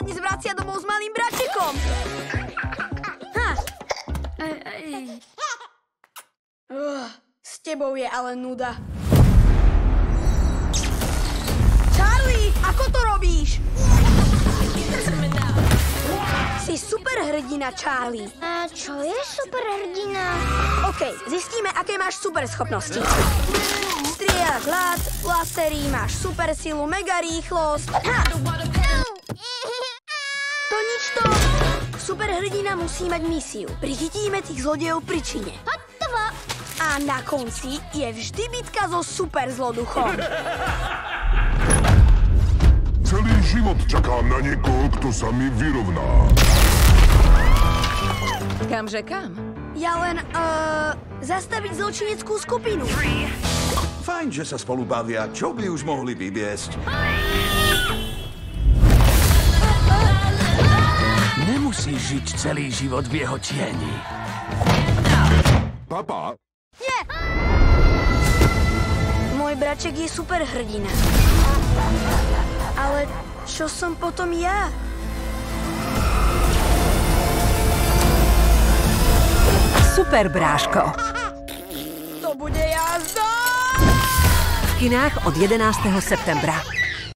dnes vracia domov s malým bračekom. S tebou je ale nuda. Charlie, ako to robíš? Si superhrdina, Charlie. A čo je superhrdina? OK, zistíme, aké máš superschopnosti. Strieľaš ľad, lasery, máš supersilu, mega rýchlosť. To nič to. Superhrdina musí mať misiu. Prichytíme tých zlodejov pri čine. Hotovo. A na konci je vždy bitka so superzloduchom. Celý život čakám na niekoho, kto sa mi vyrovná. Kamže kam? Ja len, zastaviť zločineckú skupinu. Fajn, že sa spolu bavia. Čo by už mohli vybiesť? Nemusíš žiť celý život v jeho tieni. Papa? Nie! Môj braček je superhrdina. Ale čo som potom ja? Super bráško. To bude jazda! V kinách od 11. septembra.